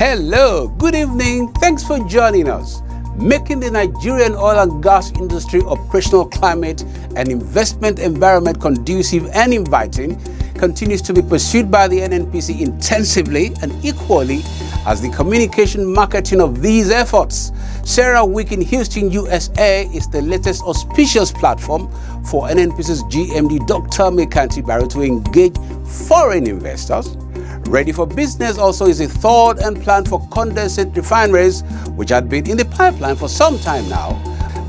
Hello, good evening. Thanks for joining us. Making the Nigerian oil and gas industry operational climate and investment environment conducive and inviting continues to be pursued by the NNPC intensively and equally as the communication marketing of these efforts. CERAWeek in Houston, USA is the latest auspicious platform for NNPC's GMD Dr. Mekanti Barrow to engage foreign investors. Ready for Business also is a thought and plan for condensate refineries, which had been in the pipeline for some time now.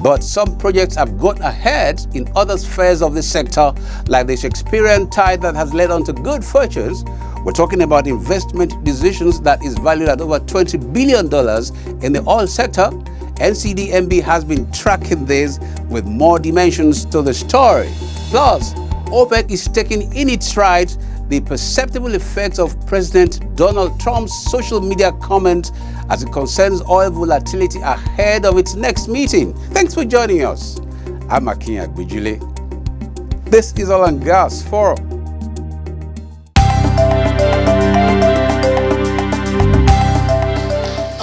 But some projects have gone ahead in other spheres of the sector, like the Shakespearean tide that has led on to good fortunes. We're talking about investment decisions that is valued at over $20 billion in the oil sector. NCDMB has been tracking this with more dimensions to the story. Plus, OPEC is taking in its stride the perceptible effects of President Donald Trump's social media comment as it concerns oil volatility ahead of its next meeting. Thanks for joining us. I'm Akin Agbijule. This is Oil and Gas Forum.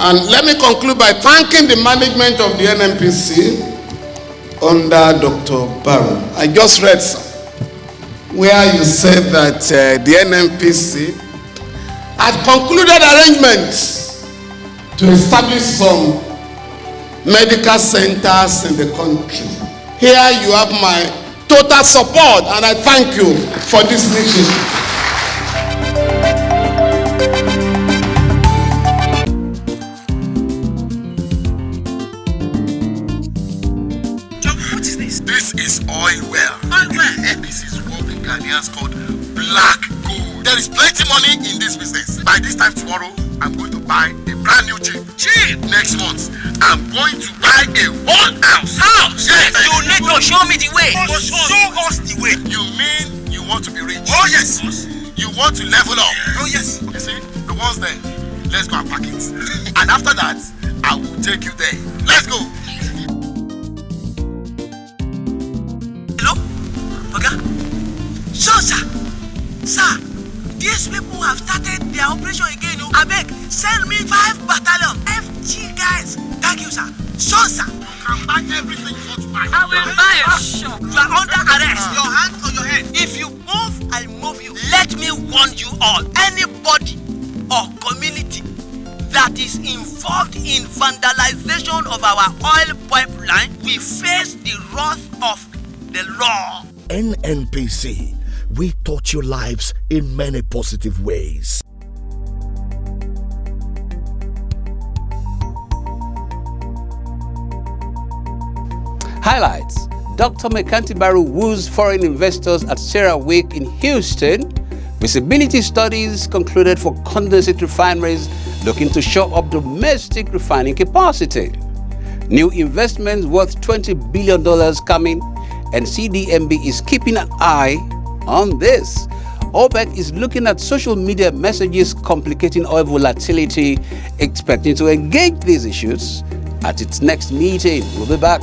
And let me conclude by thanking the management of the NNPC under Dr. Barrow. I just read where you said that the NNPC had concluded arrangements to establish some medical centers in the country. Here you have my total support, and I thank you for this initiative. This is oil well. And this is what the Ghanaians called black gold. There is plenty money in this business. By this time tomorrow, I'm going to buy a brand new jeep. Next month, I'm going to buy a whole house. Yes. You need to show me the way. Show us the way. You mean you want to be rich? Oh yes. You want to level up? Oh yes. You see, the ones there, let's go and pack it. And after that, I will take you there. Let's go. So, sir, these people have started their operation again. I beg, send me 5 battalion FG guys. Thank you, sir. So, sir, You can buy everything you want to buy. I will buy a shop. You are under arrest. Your hand on your head. If you move, I'll move you. Let me warn you all. Anybody or community that is involved in vandalization of our oil pipeline will face the wrath of the law. NNPC, we touch your lives in many positive ways. Highlights: Dr. Mekanti Barrow woos foreign investors at CERAWeek in Houston. Visibility studies concluded for condensate refineries looking to shore up domestic refining capacity. New investments worth $20 billion coming, and CDMB is keeping an eye on this. OPEC is looking at social media messages complicating oil volatility, expecting to engage these issues at its next meeting. We'll be back.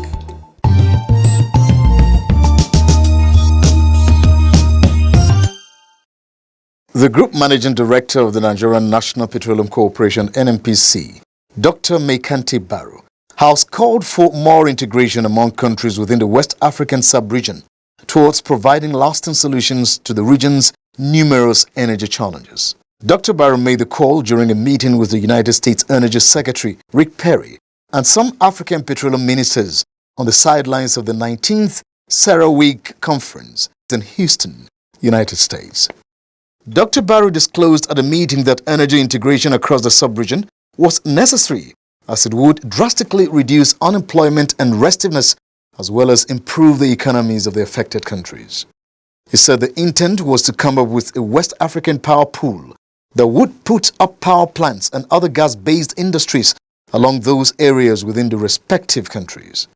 The Group Managing Director of the Nigerian National Petroleum Corporation, NNPC, Dr. Mekanti Barrow, has called for more integration among countries within the West African sub-region towards providing lasting solutions to the region's numerous energy challenges. Dr. Barrow made the call during a meeting with the United States Energy Secretary Rick Perry and some African petroleum ministers on the sidelines of the 19th CERAWeek conference in Houston, United States. Dr. Barrow disclosed at the meeting that energy integration across the sub-region was necessary, as it would drastically reduce unemployment and restiveness, as well as improve the economies of the affected countries. He said the intent was to come up with a West African power pool that would put up power plants and other gas-based industries along those areas within the respective countries.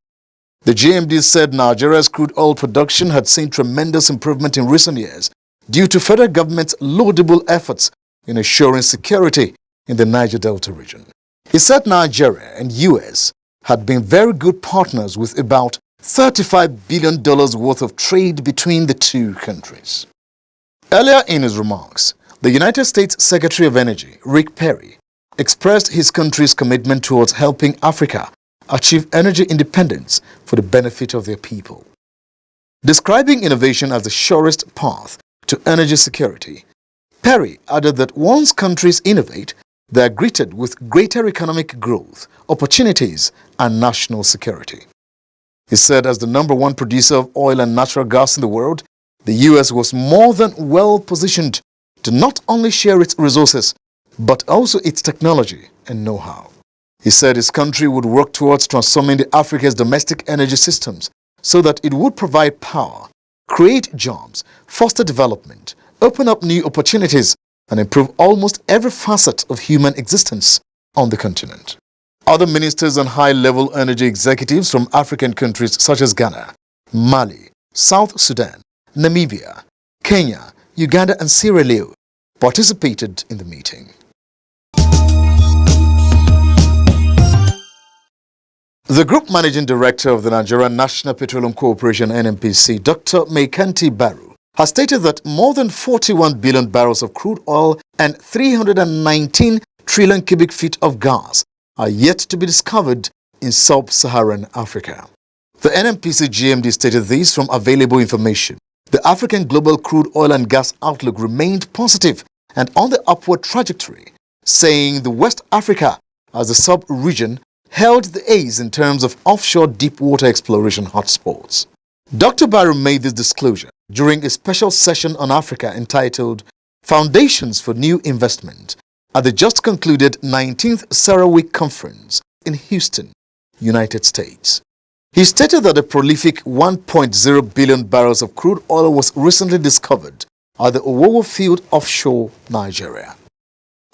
The GMD said Nigeria's crude oil production had seen tremendous improvement in recent years due to federal government's laudable efforts in assuring security in the Niger Delta region. He said Nigeria and US had been very good partners with about $35 billion worth of trade between the two countries. Earlier in his remarks, the United States Secretary of Energy, Rick Perry, expressed his country's commitment towards helping Africa achieve energy independence for the benefit of their people. Describing innovation as the surest path to energy security, Perry added that once countries innovate, they are greeted with greater economic growth, opportunities, and national security. He said as the #1 producer of oil and natural gas in the world, the U.S. was more than well positioned to not only share its resources, but also its technology and know-how. He said his country would work towards transforming Africa's domestic energy systems so that it would provide power, create jobs, foster development, open up new opportunities, and improve almost every facet of human existence on the continent. Other ministers and high-level energy executives from African countries such as Ghana, Mali, South Sudan, Namibia, Kenya, Uganda, and Sierra Leone participated in the meeting. The Group Managing Director of the Nigerian National Petroleum Corporation (NNPC), Dr. Maikanti Baru, has stated that more than 41 billion barrels of crude oil and 319 trillion cubic feet of gas are yet to be discovered in sub-Saharan Africa. The NNPC GMD stated this from available information. The African global crude oil and gas outlook remained positive and on the upward trajectory, saying the West Africa as a sub-region held the ace in terms of offshore deep-water exploration hotspots. Dr. Baru made this disclosure during a special session on Africa entitled Foundations for New Investment at the just concluded 19th CERAWeek Conference in Houston, United States. He stated that a prolific 1.0 billion barrels of crude oil was recently discovered at the Owowo field offshore Nigeria.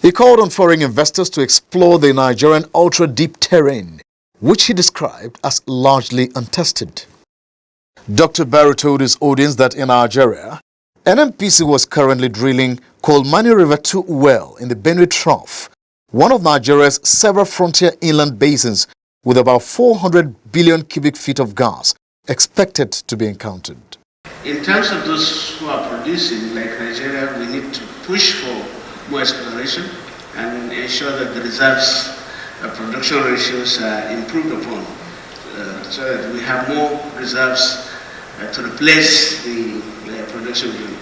He called on foreign investors to explore the Nigerian ultra-deep terrain, which he described as largely untested. Dr. Baru told his audience that in Nigeria, NNPC was currently drilling Kolmani River 2 well in the Benue Trough, one of Nigeria's several frontier inland basins with about 400 billion cubic feet of gas expected to be encountered. In terms of those who are producing, like Nigeria, we need to push for more exploration and ensure that the reserves production ratios are improved upon so that we have more reserves to replace the production drilling.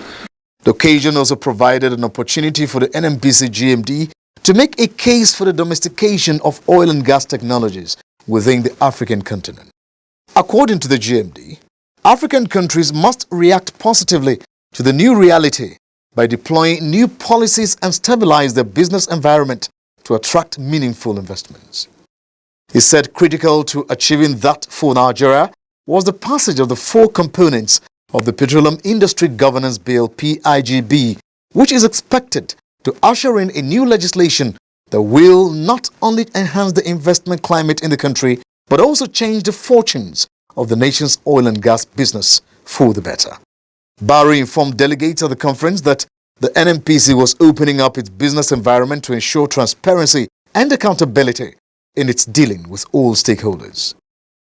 The occasion also provided an opportunity for the NNPC GMD to make a case for the domestication of oil and gas technologies within the African continent. According to the GMD, African countries must react positively to the new reality by deploying new policies and stabilize their business environment to attract meaningful investments. He said critical to achieving that for Nigeria was the passage of the 4 components of the Petroleum Industry Governance Bill (PIGB), which is expected to usher in a new legislation that will not only enhance the investment climate in the country, but also change the fortunes of the nation's oil and gas business for the better. Baru informed delegates at the conference that the NNPC was opening up its business environment to ensure transparency and accountability in its dealing with all stakeholders.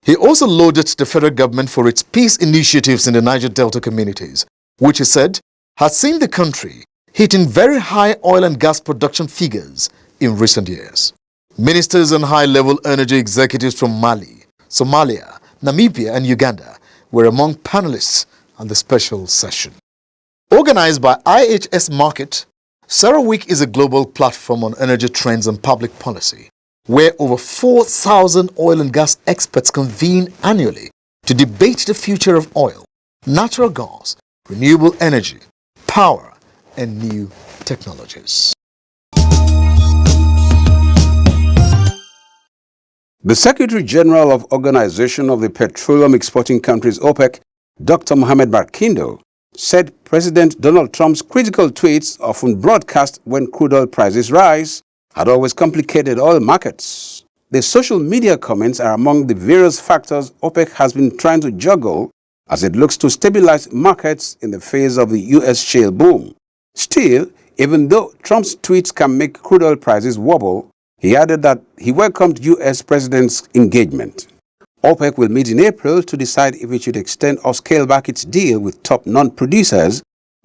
He also lauded the federal government for its peace initiatives in the Niger Delta communities, which he said has seen the country hitting very high oil and gas production figures in recent years. Ministers and high-level energy executives from Mali, Somalia, Namibia, and Uganda were among panelists at the special session. Organized by IHS Markit, CERAWeek is a global platform on energy trends and public policy, where over 4,000 oil and gas experts convene annually to debate the future of oil, natural gas, renewable energy, power, and new technologies. The Secretary General of Organization of the Petroleum Exporting Countries OPEC, Dr. Mohamed Barkindo, said President Donald Trump's critical tweets, often broadcast when crude oil prices rise, had always complicated oil markets. The social media comments are among the various factors OPEC has been trying to juggle as it looks to stabilize markets in the face of the U.S. shale boom. Still, even though Trump's tweets can make crude oil prices wobble, he added that he welcomed U.S. President's engagement. OPEC will meet in April to decide if it should extend or scale back its deal with top non-producers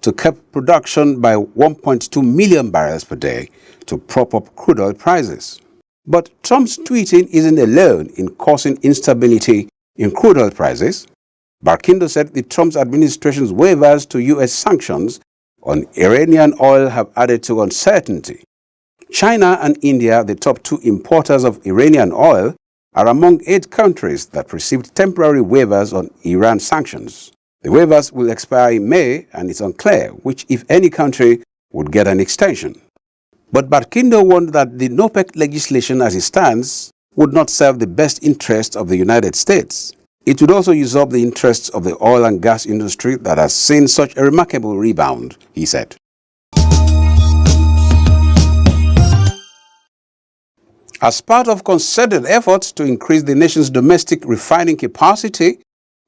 to cap production by 1.2 million barrels per day to prop up crude oil prices. But Trump's tweeting isn't alone in causing instability in crude oil prices. Barkindo said the Trump administration's waivers to U.S. sanctions on Iranian oil have added to uncertainty. China and India, the top two importers of Iranian oil, are among 8 countries that received temporary waivers on Iran sanctions. The waivers will expire in May, and it's unclear which, if any, country would get an extension. But Barkindo warned that the NOPEC legislation as it stands would not serve the best interests of the United States. It would also usurp the interests of the oil and gas industry that has seen such a remarkable rebound, he said. As part of concerted efforts to increase the nation's domestic refining capacity,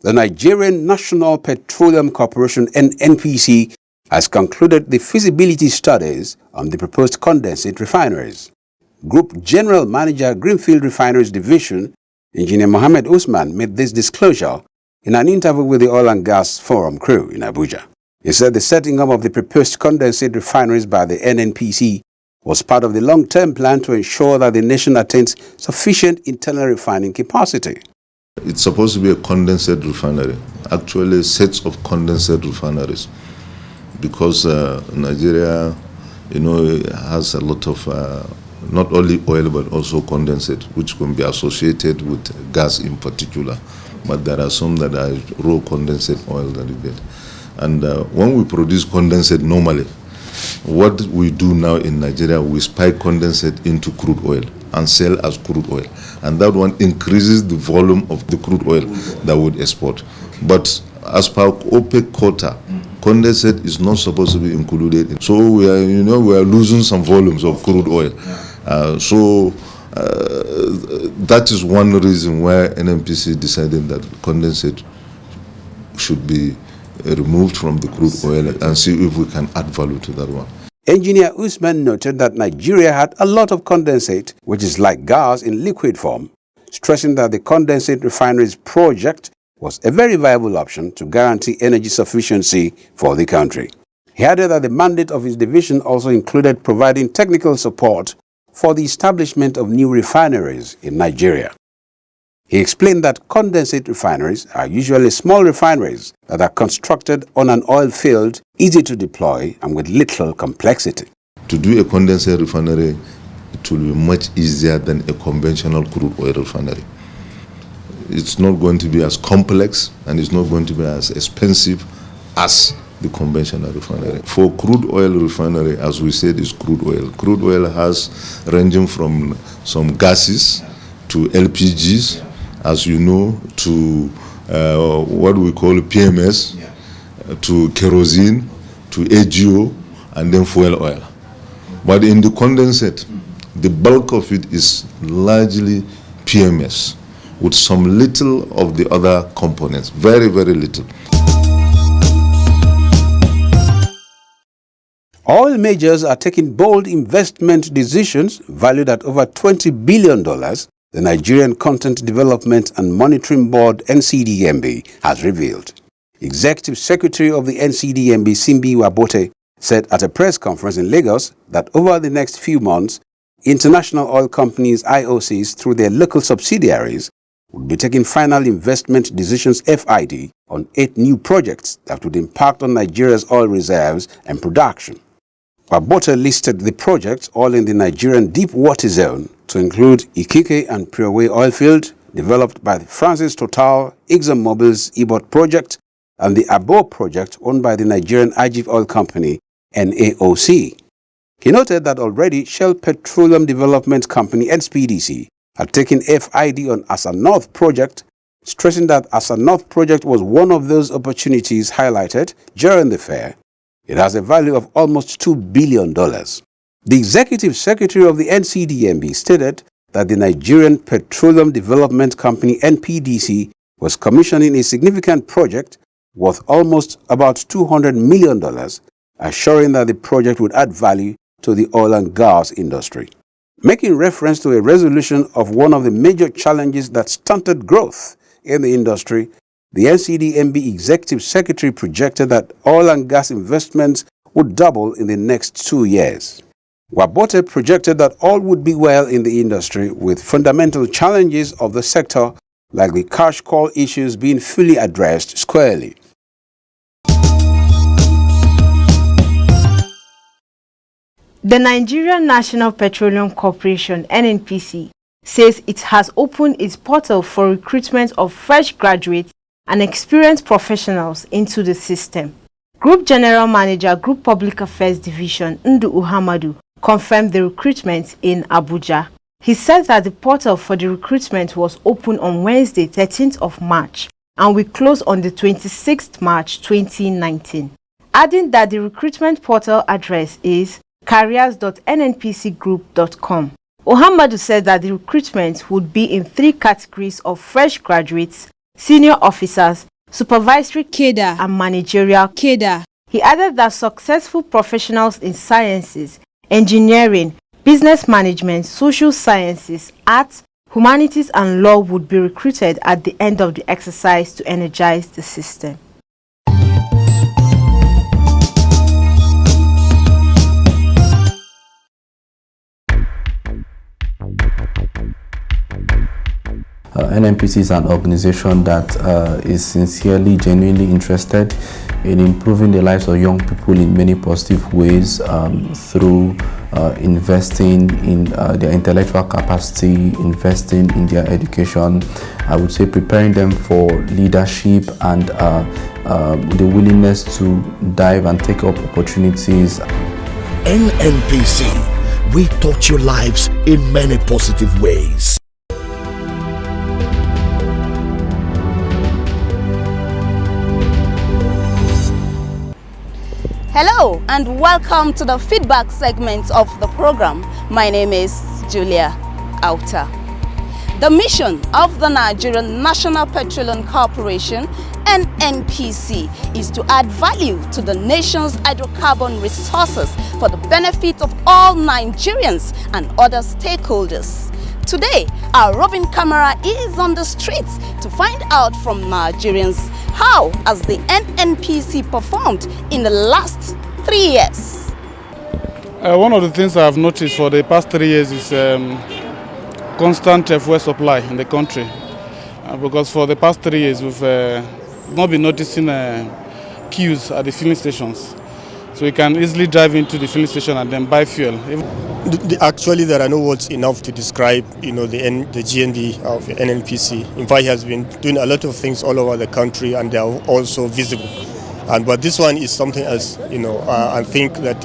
the Nigerian National Petroleum Corporation (NNPC) has concluded the feasibility studies on the proposed condensate refineries. Group General Manager, Greenfield Refineries Division, Engineer Mohammed Usman, made this disclosure in an interview with the Oil and Gas Forum crew in Abuja. He said the setting up of the proposed condensate refineries by the NNPC was part of the long-term plan to ensure that the nation attains sufficient internal refining capacity. It's supposed to be a condensate refinery, actually sets of condensate refineries, because Nigeria, has a lot of not only oil but also condensate, which can be associated with gas in particular. But there are some that are raw condensate oil that you get. And when we produce condensate normally, what we do now in Nigeria, we spike condensate into crude oil and sell as crude oil. And that one increases the volume of the crude oil that we would export. But as per OPEC quota, condensate is not supposed to be included. So we are losing some volumes of crude oil. That is one reason why NNPC decided that condensate should be removed from the crude oil and see if we can add value to that one. Engineer Usman noted that Nigeria had a lot of condensate, which is like gas in liquid form, stressing that the condensate refineries project was a very viable option to guarantee energy sufficiency for the country. He added that the mandate of his division also included providing technical support for the establishment of new refineries in Nigeria. He explained that condensate refineries are usually small refineries that are constructed on an oil field, easy to deploy and with little complexity. To do a condensate refinery, it will be much easier than a conventional crude oil refinery. It's not going to be as complex and it's not going to be as expensive as the conventional refinery. For crude oil refinery, as we said, is crude oil. Crude oil has ranging from some gases to LPGs, as you know, to what we call PMS, to kerosene, to AGO, and then fuel oil. But in the condensate, the bulk of it is largely PMS, with some little of the other components, very, very little. Oil majors are taking bold investment decisions valued at over $20 billion, the Nigerian Content Development and Monitoring Board (NCDMB) has revealed. Executive Secretary of the NCDMB, Simbi Wabote, said at a press conference in Lagos that over the next few months, international oil companies IOCs through their local subsidiaries would be taking final investment decisions FID on 8 new projects that would impact on Nigeria's oil reserves and production. Wabote listed the projects all in the Nigerian deep water zone to include Ikike and Prioway oil field, developed by the Francis Total, ExxonMobil's EBOT project, and the Abo project owned by the Nigerian Ajif Oil Company, NAOC. He noted that already Shell Petroleum Development Company, SPDC, had taken FID on Asa North project, stressing that Asa North project was one of those opportunities highlighted during the fair. It has a value of almost $2 billion. The Executive Secretary of the NCDMB stated that the Nigerian Petroleum Development Company, NPDC, was commissioning a significant project worth almost about $200 million, assuring that the project would add value to the oil and gas industry. Making reference to a resolution of one of the major challenges that stunted growth in the industry, The NCDMB Executive Secretary projected that oil and gas investments would double in the next 2 years. Wabote projected that all would be well in the industry, with fundamental challenges of the sector like the cash call issues being fully addressed squarely. The Nigerian National Petroleum Corporation (NNPC) says it has opened its portal for recruitment of fresh graduates and experienced professionals into the system. Group General Manager, Group Public Affairs Division, Ndu Uhamadu, confirmed the recruitment in Abuja. He said that the portal for the recruitment was open on Wednesday, 13th of March, and will close on the 26th March 2019. Adding that the recruitment portal address is careers.nnpcgroup.com. Uhamadu said that the recruitment would be in 3 categories of fresh graduates, senior officers, supervisory cadre, and managerial cadre. He added that successful professionals in sciences, engineering, business management, social sciences, arts, humanities, and law would be recruited at the end of the exercise to energize the system. NNPC is an organization that is sincerely, genuinely interested in improving the lives of young people in many positive ways through investing in their intellectual capacity, investing in their education, I would say preparing them for leadership and the willingness to dive and take up opportunities. NNPC, we touch your lives in many positive ways. Hello and welcome to the feedback segment of the program. My name is Julia Auta. The mission of the Nigerian National Petroleum Corporation (NNPC) is to add value to the nation's hydrocarbon resources for the benefit of all Nigerians and other stakeholders. Today, our roving camera is on the streets to find out from Nigerians how has the NNPC performed in the last 3 years. One of the things I have noticed for the past 3 years is constant fuel supply in the country. Because for the past 3 years, we've not been noticing queues at the filling stations. So we can easily drive into the filling station and then buy fuel. Actually, there are no words enough to describe, the GND of the NNPC. In fact, he has been doing a lot of things all over the country, and they are also visible. But this one is something else. I think that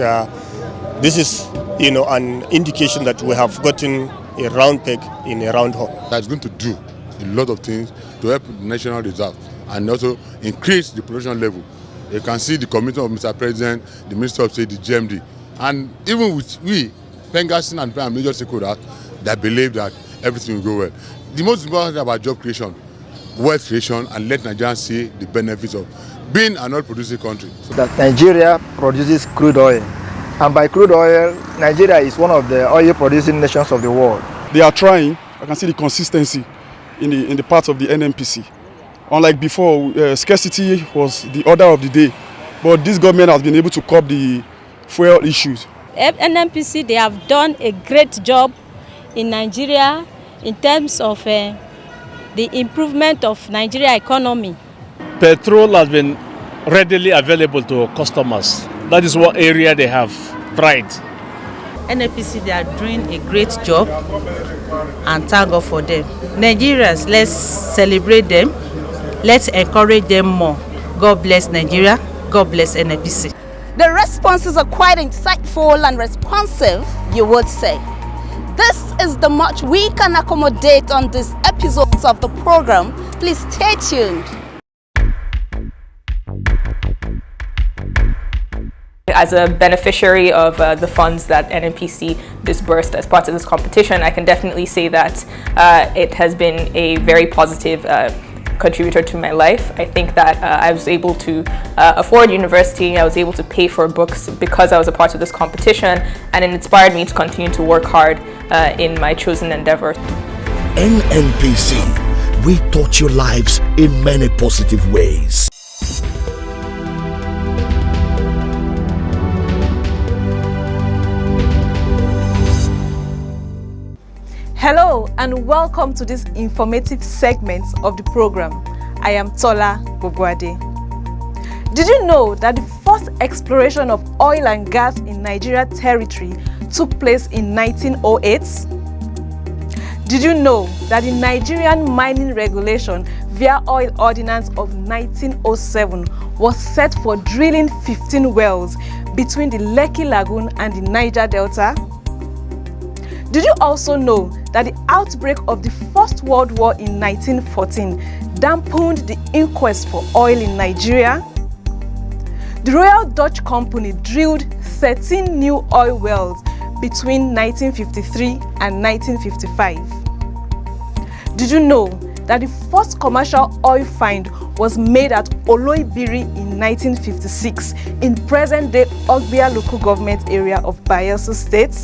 this is, an indication that we have gotten a round peg in a round hole. That's going to do a lot of things to help the national reserve and also increase the production level. You can see the commitment of Mr. President, the Minister of State, the GMD, and even with we, Pengaston and major stakeholders that believe that everything will go well. The most important thing about job creation, wealth creation, and let Nigerians see the benefits of being an oil-producing country. That Nigeria produces crude oil, and by crude oil, Nigeria is one of the oil-producing nations of the world. They are trying. I can see the consistency in the parts of the NNPC. Unlike before, scarcity was the order of the day, but this government has been able to curb the fuel issues. NNPC, they have done a great job in Nigeria in terms of the improvement of Nigeria economy. Petrol has been readily available to customers. That is what area they have tried. NNPC, they are doing a great job and thank God for them. Nigerians, let's celebrate them. Let's encourage them more. God bless Nigeria. God bless NNPC. The responses are quite insightful and responsive, you would say. This is the much we can accommodate on these episodes of the program. Please stay tuned. As a beneficiary of the funds that NNPC disbursed as part of this competition, I can definitely say that it has been a very positive contributor to my life. I think that I was able to afford university, I was able to pay for books because I was a part of this competition, and it inspired me to continue to work hard in my chosen endeavor. NNPC, we touch your lives in many positive ways. Hello and welcome to this informative segment of the program. I am Tola Bobuade. Did you know that the first exploration of oil and gas in Nigeria territory took place in 1908? Did you know that the Nigerian mining regulation via Oil Ordinance of 1907 was set for drilling 15 wells between the Lekki Lagoon and the Niger Delta? Did you also know that the outbreak of the First World War in 1914 dampened the inquest for oil in Nigeria? The Royal Dutch Company drilled 13 new oil wells between 1953 and 1955. Did you know that the first commercial oil find was made at Oloibiri in 1956 in present-day Ogbia local government area of Bayelsa State?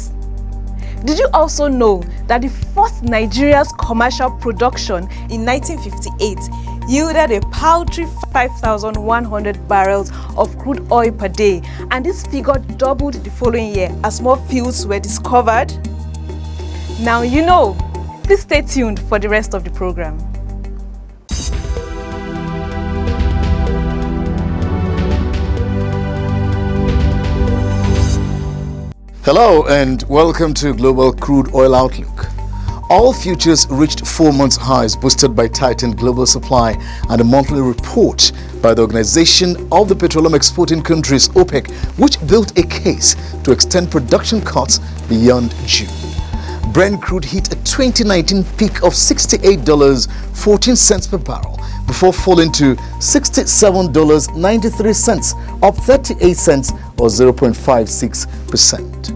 Did you also know that the first Nigeria's commercial production in 1958 yielded a paltry 5,100 barrels of crude oil per day, and this figure doubled the following year as more fields were discovered? Now you know. Please stay tuned for the rest of the program. Hello and welcome to Global Crude Oil Outlook. All futures reached 4 months highs boosted by tightened global supply and a monthly report by the Organization of the Petroleum Exporting Countries, OPEC, which built a case to extend production cuts beyond June. Brent crude hit a 2019 peak of $68.14 per barrel before falling to $67.93, up 38 cents or 0.56%.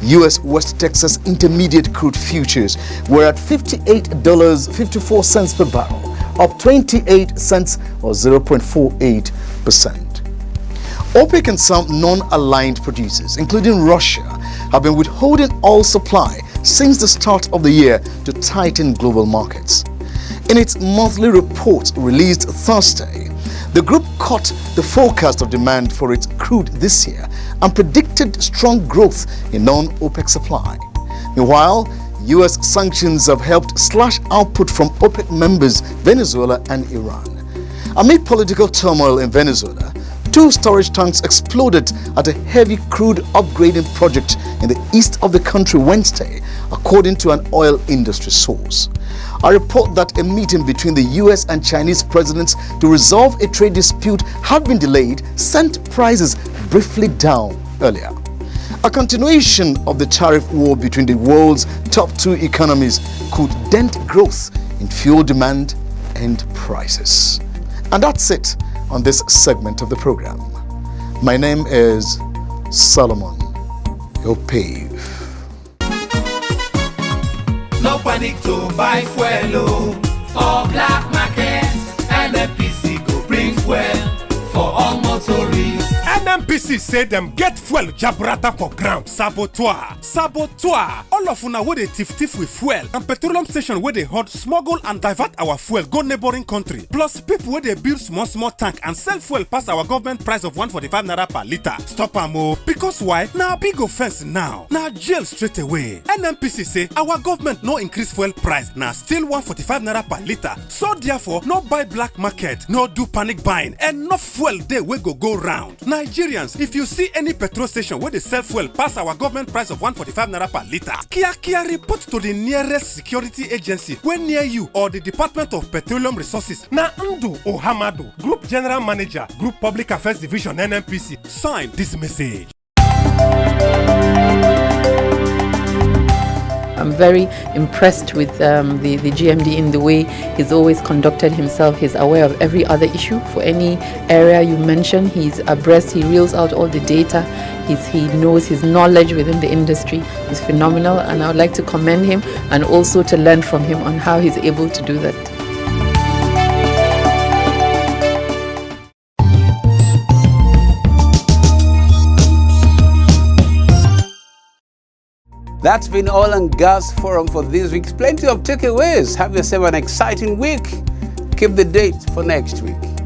U.S. West Texas Intermediate crude futures were at $58.54 per barrel, up 28 cents or 0.48%. OPEC and some non-aligned producers, including Russia, have been withholding oil supply since the start of the year to tighten global markets. In its monthly report released Thursday, the group cut the forecast of demand for its crude this year and predicted strong growth in non-OPEC supply. Meanwhile, U.S. sanctions have helped slash output from OPEC members Venezuela and Iran. Amid political turmoil in Venezuela, 2 storage tanks exploded at a heavy crude upgrading project in the east of the country Wednesday, according to an oil industry source. A report that a meeting between the US and Chinese presidents to resolve a trade dispute had been delayed sent prices briefly down earlier. A continuation of the tariff war between the world's top 2 economies could dent growth in fuel demand and prices. And that's it on this segment of the program. My name is Solomon Opave. No panic to buy fuel for black market. NNPC go bring fuel for all motorists. NNPC say them get fuel jabrata for ground. Saboteur. All of una wey dey tiff with fuel and petroleum station wey dey hot smuggle and divert our fuel go neighboring country. Plus people wey dey build small tank and sell fuel pass our government price of 145 naira per litre. Stop am o. Because why? Na big offense now. Na jail straight away. NNPC say our government no increase fuel price, na still 145 naira per litre. So therefore, no buy black market, no do panic buying. Enough fuel dey wey go round. Nigerians, if you see any petrol station where they sell fuel pass our government price of 145 naira per litre, kia report to the nearest security agency when near you or the Department of Petroleum Resources. Na Ndu Ohamado, Group General Manager, Group Public Affairs Division, NNPC, sign this message. I'm very impressed with the GMD in the way he's always conducted himself. He's aware of every other issue. For any area you mention, he's abreast. He reels out all the data. He knows his knowledge within the industry is phenomenal, and I would like to commend him and also to learn from him on how he's able to do that. That's been Oil and Gas Forum for this week. Plenty of takeaways. Have yourself an exciting week. Keep the date for next week.